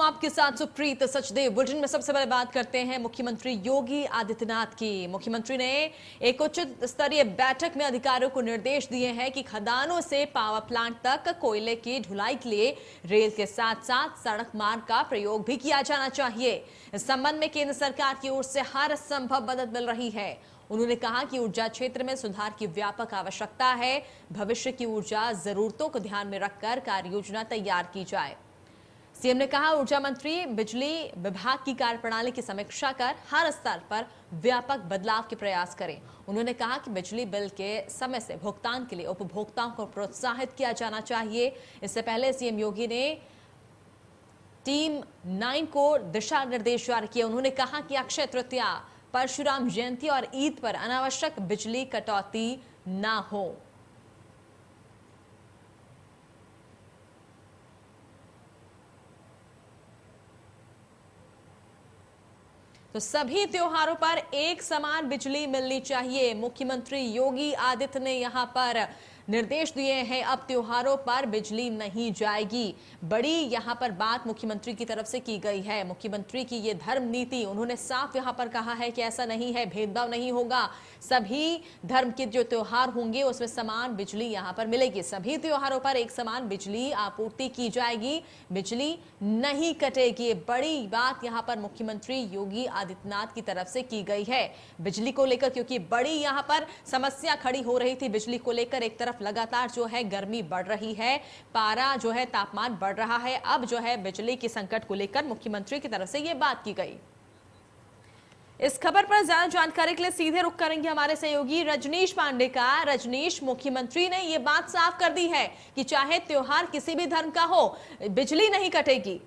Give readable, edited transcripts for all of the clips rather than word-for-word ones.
हूं आपके साथ सुप्रीत सचदेव। बुलेटिन में सबसे पहले बात करते हैं मुख्यमंत्री योगी आदित्यनाथ की। मुख्यमंत्री ने एक उच्च स्तरीय बैठक में अधिकारियों को निर्देश दिए हैं कि खदानों से पावर प्लांट तक कोयले की ढुलाई के लिए रेल के साथ साथ सड़क मार्ग का प्रयोग भी किया जाना चाहिए। इस संबंध में केंद्र सरकार की ओर से हर संभव मदद मिल रही है। उन्होंने कहा कि ऊर्जा क्षेत्र में सुधार की व्यापक आवश्यकता है। भविष्य की ऊर्जा जरूरतों को ध्यान में रखकर कार्य योजना तैयार की जाए। सीएम ने कहा, ऊर्जा मंत्री बिजली विभाग की कार्यप्रणाली की समीक्षा कर हर स्तर पर व्यापक बदलाव के प्रयास करें। उन्होंने कहा कि बिजली बिल के समय से भुगतान के लिए उपभोक्ताओं को प्रोत्साहित किया जाना चाहिए। इससे पहले सीएम योगी ने टीम 9 को दिशा निर्देश जारी किए। उन्होंने कहा कि अक्षय तृतीया, परशुराम जयंती और ईद पर अनावश्यक बिजली कटौती ना हो। तो सभी त्योहारों पर एक समान बिजली मिलनी चाहिए। मुख्यमंत्री योगी आदित्य ने यहां पर निर्देश दिए हैं। अब त्योहारों पर बिजली नहीं जाएगी। बड़ी यहां पर बात मुख्यमंत्री की तरफ से की गई है। मुख्यमंत्री की ये धर्म नीति, उन्होंने साफ यहां पर कहा है कि ऐसा नहीं है, भेदभाव नहीं होगा। सभी धर्म के जो त्योहार होंगे उसमें समान बिजली यहां पर मिलेगी। सभी त्योहारों पर एक समान बिजली आपूर्ति की जाएगी, बिजली नहीं कटेगी। बड़ी बात यहां पर मुख्यमंत्री योगी आदित्यनाथ की तरफ से की गई है बिजली को लेकर, क्योंकि बड़ी यहां पर समस्या खड़ी हो रही थी बिजली को लेकर। एक तरफ लगातार जो है गर्मी बढ़ रही है, पारा जो है तापमान बढ़ रहा है। अब जो है बिजली की संकट को लेकर मुख्यमंत्री की तरफ से यह बात की गई। इस खबर पर ज्यादा जानकारी के लिए सीधे रुख करेंगे हमारे सहयोगी रजनीश पांडे का। रजनीश, मुख्यमंत्री ने यह बात साफ कर दी है कि चाहे त्योहार किसी भी धर्म का हो, बिजली नहीं कटेगी।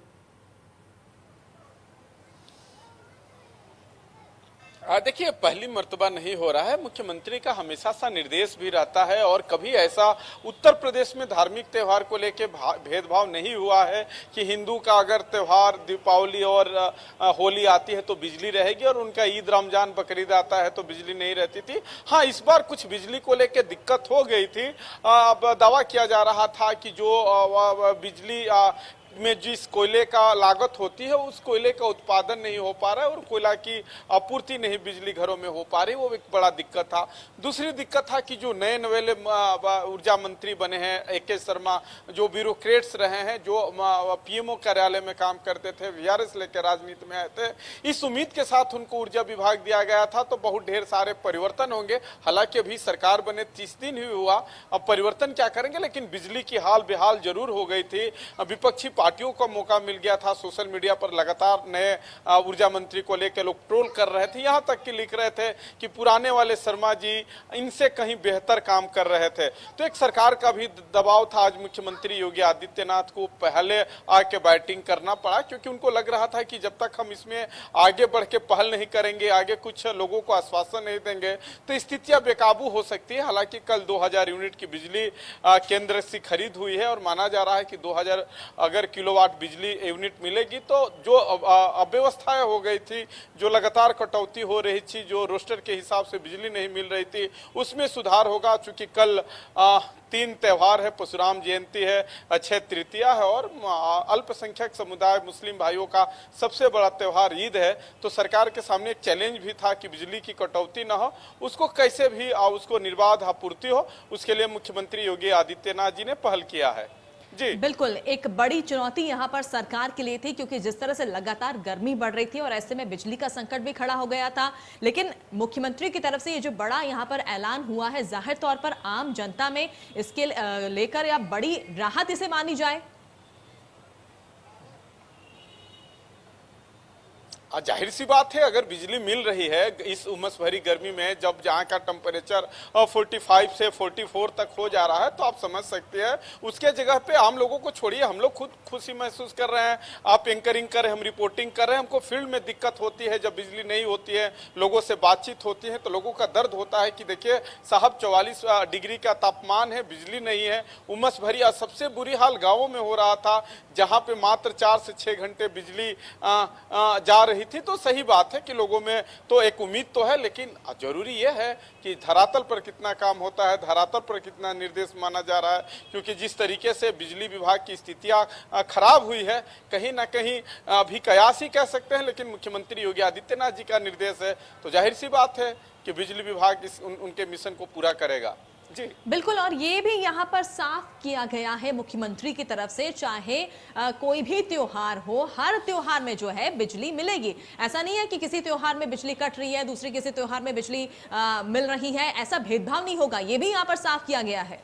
देखिए, पहली मर्तबा नहीं हो रहा है। मुख्यमंत्री का हमेशा सा निर्देश भी रहता है और कभी ऐसा उत्तर प्रदेश में धार्मिक त्यौहार को लेके भेदभाव नहीं हुआ है कि हिंदू का अगर त्यौहार दीपावली और होली आती है तो बिजली रहेगी और उनका ईद रमजान बकरीद आता है तो बिजली नहीं रहती थी। हाँ, इस बार कुछ बिजली को लेके दिक्कत हो गई थी। अब दावा किया जा रहा था कि जो बिजली में जिस कोयले का लागत होती है उस कोयले का उत्पादन नहीं हो पा रहा है और कोयला की आपूर्ति नहीं बिजली घरों में हो पा रही, वो एक बड़ा दिक्कत था। दूसरी दिक्कत था कि जो नए नवेले ऊर्जा मंत्री बने हैं AK शर्मा, जो ब्यूरोक्रेट्स रहे हैं, जो PMO कार्यालय में काम करते थे, VRS लेकर राजनीति में आए थे, इस उम्मीद के साथ उनको ऊर्जा विभाग दिया गया था तो बहुत ढेर सारे परिवर्तन होंगे। हालांकि अभी सरकार बने 30 दिन ही हुआ, अब परिवर्तन क्या करेंगे, लेकिन बिजली की हाल बेहाल जरूर हो गई थी। विपक्षी पार्टियों को मौका मिल गया था। सोशल मीडिया पर लगातार नए ऊर्जा मंत्री को लेकर लोग ट्रोल कर रहे थे, यहां तक कि लिख रहे थे कि पुराने वाले शर्मा जी इनसे कहीं बेहतर काम कर रहे थे। तो एक सरकार का भी दबाव था। आज मुख्यमंत्री योगी आदित्यनाथ को पहले आके बैटिंग करना पड़ा, क्योंकि उनको लग रहा था कि जब तक हम इसमें आगे बढ़ के पहल नहीं करेंगे, आगे कुछ लोगों को आश्वासन नहीं देंगे तो स्थितियां बेकाबू हो सकती है। हालांकि कल 2000 यूनिट की बिजली केंद्र से खरीद हुई है और माना जा रहा है कि 2000 अगर किलोवाट बिजली यूनिट मिलेगी तो जो अव्यवस्थाएं हो गई थी, जो लगातार कटौती हो रही थी, जो रोस्टर के हिसाब से बिजली नहीं मिल रही थी, उसमें सुधार होगा। चूंकि कल 3 त्योहार है, परशुराम जयंती है, अक्षय तृतीया है और अल्पसंख्यक समुदाय मुस्लिम भाइयों का सबसे बड़ा त्योहार ईद है। तो सरकार के सामने एक चैलेंज भी था कि बिजली की कटौती न हो, उसको कैसे भी उसको निर्बाध आपूर्ति हो, उसके लिए मुख्यमंत्री योगी आदित्यनाथ जी ने पहल किया है। जी बिल्कुल, एक बड़ी चुनौती यहां पर सरकार के लिए थी, क्योंकि जिस तरह से लगातार गर्मी बढ़ रही थी और ऐसे में बिजली का संकट भी खड़ा हो गया था। लेकिन मुख्यमंत्री की तरफ से ये जो बड़ा यहां पर ऐलान हुआ है, जाहिर तौर पर आम जनता में इसके लेकर या बड़ी राहत इसे मानी जाए। जाहिर सी बात है, अगर बिजली मिल रही है इस उमस भरी गर्मी में, जब जहां का टेम्परेचर 45 से 44 तक हो जा रहा है, तो आप समझ सकते हैं उसके जगह पे आम लोगों को छोड़िए, हम लोग खुद खुशी महसूस कर रहे हैं। आप एंकरिंग कर रहे हैं, हम रिपोर्टिंग कर रहे हैं, हमको फील्ड में दिक्कत होती है जब बिजली नहीं होती है, लोगों से बातचीत होती है तो लोगों का दर्द होता है कि देखिए साहब 44 डिग्री का तापमान है, बिजली नहीं है, उमस भरी। सबसे बुरी हाल गाँवों में हो रहा था, जहाँ पे मात्र 4 से 6 घंटे बिजली जा रही हुई थी, तो सही बात है कि लोगों में तो एक उम्मीद तो है, लेकिन जरूरी यह है कि धरातल पर कितना काम होता है, धरातल पर कितना निर्देश माना जा रहा है। क्योंकि जिस तरीके से बिजली विभाग की स्थितियां खराब हुई है, कहीं ना कहीं अभी कयास ही कह सकते हैं, लेकिन मुख्यमंत्री योगी आदित्यनाथ जी का निर्देश है, तो जाहिर सी बात है कि बिजली विभाग उनके मिशन को पूरा करेगा। जी बिल्कुल, और ये भी यहाँ पर साफ किया गया है मुख्यमंत्री की तरफ से, चाहे कोई भी त्योहार हो, हर त्योहार में जो है बिजली मिलेगी। ऐसा नहीं है कि किसी त्योहार में बिजली कट रही है, दूसरे किसी त्योहार में बिजली मिल रही है, ऐसा भेदभाव नहीं होगा, ये भी यहाँ पर साफ किया गया है।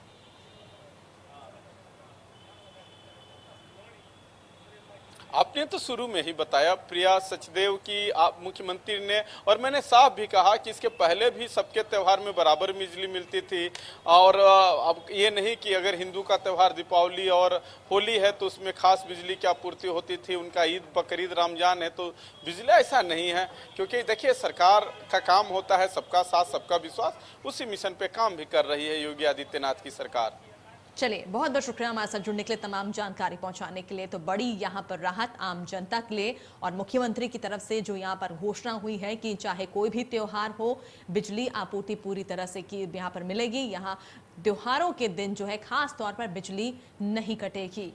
आपने तो शुरू में ही बताया प्रिया सचदेव की, आप मुख्यमंत्री ने, और मैंने साफ भी कहा कि इसके पहले भी सबके त्यौहार में बराबर बिजली मिलती थी। और अब ये नहीं कि अगर हिंदू का त्यौहार दीपावली और होली है तो उसमें खास बिजली की आपूर्ति होती थी, उनका ईद बकरीद रमजान है तो बिजली, ऐसा नहीं है। क्योंकि देखिए, सरकार का काम होता है सबका साथ सबका विश्वास, उसी मिशन पे काम भी कर रही है योगी आदित्यनाथ की सरकार। चलिए, बहुत बहुत शुक्रिया हमारे साथ जुड़ने के लिए, तमाम जानकारी पहुंचाने के लिए। तो बड़ी यहाँ पर राहत आम जनता के लिए, और मुख्यमंत्री की तरफ से जो यहाँ पर घोषणा हुई है कि चाहे कोई भी त्योहार हो, बिजली आपूर्ति पूरी तरह से की यहाँ पर मिलेगी। यहाँ त्योहारों के दिन जो है खास तौर पर बिजली नहीं कटेगी।